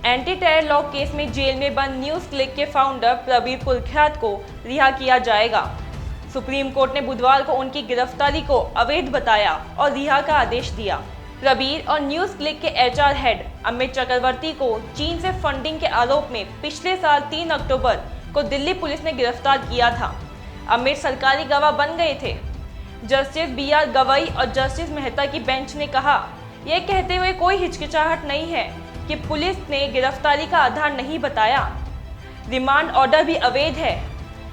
Anti terror law case में jail में बंद न्यूज़ क्लिक के फाउंडर प्रबीर पुरख्यात को रिहा किया जाएगा। सुप्रीम कोर्ट ने बुधवार को उनकी गिरफ्तारी को अवैध बताया और रिहा का आदेश दिया। प्रबीर और न्यूज़ क्लिक के एचआर हेड अमित चक्रवर्ती को चीन से फंडिंग के आरोप में पिछले साल 3 अक्टूबर को दिल्ली पुलिस ने गिरफ्तार किया था। अमित सरकारी गवाह बन गए थे। जस्टिस BR गवई और जस्टिस मेहता की बेंच ने कहा, यह कहते हुए कोई हिचकिचाहट नहीं है कि पुलिस ने गिरफ्तारी का आधार नहीं बताया। रिमांड ऑर्डर भी अवैध है।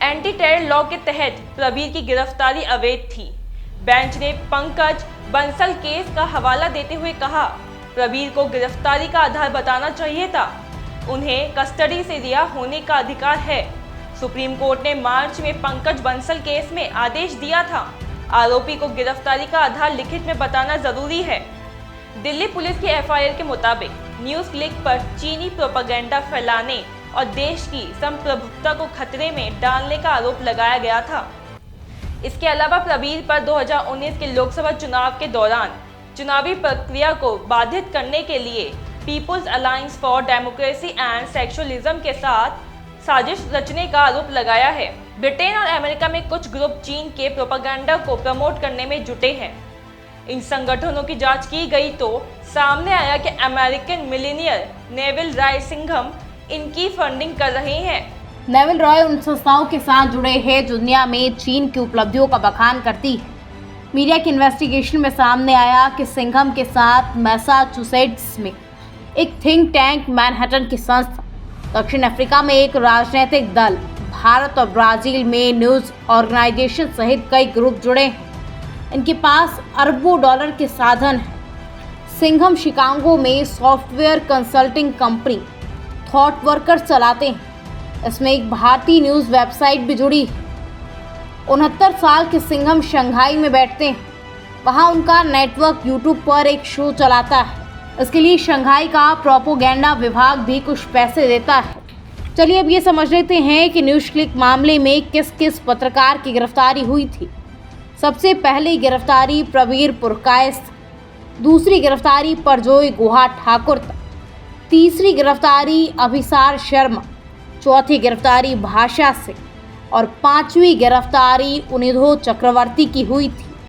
एंटी टेरर लॉ के तहत प्रबीर की गिरफ्तारी अवैध थी। बेंच ने पंकज बंसल केस का हवाला देते हुए कहा, प्रबीर को गिरफ्तारी का आधार बताना चाहिए था। उन्हें कस्टडी से रिहा होने का अधिकार है। सुप्रीम कोर्ट ने मार्च में पंकज बंसल केस में आदेश दिया था। आरोपी को गिरफ्तारी का आधार लिखित में बताना जरूरी है। दिल्ली पुलिस की FIR के मुताबिक न्यूज़ क्लिक पर चीनी प्रोपेगेंडा फैलाने और देश की संप्रभुता को खतरे में डालने का आरोप लगाया गया था। इसके अलावा प्रबीर पर 2019 के लोकसभा चुनाव के दौरान चुनावी प्रक्रिया को बाधित करने के लिए people's alliance for democracy and secularism के साथ साजिश रचने का आरोप लगाया है। ब्रिटेन और अमेरिका में कुछ ग्रुप चीन के प्रोपेगेंडा को प्रमोट करने में जुटे हैं। इन संगठनों की जांच की गई तो सामने आया कि American millionaire Neville Roy Singham इनकी फंडिंग कर रहे हैं। नेविल रॉय उन संस्थाओं के साथ जुड़े हैं जो दुनिया में चीन की उपलब्धियों का बखान करती है। मीडिया की इन्वेस्टिगेशन में सामने आया कि सिंघम के साथ मैसाचुसेट्स में एक थिंक टैंक, मैनहट्टन की संस्था, दक्षिण अफ्रीका में एक राजनीतिक दल, भारत और ब्राजील में न्यूज़ ऑर्गेनाइजेशन सहित कई ग्रुप जुड़े हैं। इनके पास अरबों डॉलर के साधन हैं। सिंघम शिकागो में software consulting company thought workers चलाते हैं। इसमें एक भारतीय न्यूज़ वेबसाइट भी जुड़ी है। 69 साल के सिंघम शंघाई में बैठते हैं। वहाँ उनका नेटवर्क यूट्यूब पर एक शो चलाता है। इसके लिए शंघाई का प्रोपेगेंडा विभाग भी कुछ पैसे देता है। चलिए अब ये समझ लेते हैं कि न्यूज़ क्लिक मामले में किस किस पत्रकार की गिरफ्तारी हुई थी। सबसे पहली गिरफ्तारी प्रबीर पुरकायस्थ, दूसरी गिरफ्तारी परजोय गुहा ठाकुर, तीसरी गिरफ्तारी अभिसार शर्मा, चौथी गिरफ्तारी भाषा से और पांचवी गिरफ्तारी उनिधो चक्रवर्ती की हुई थी।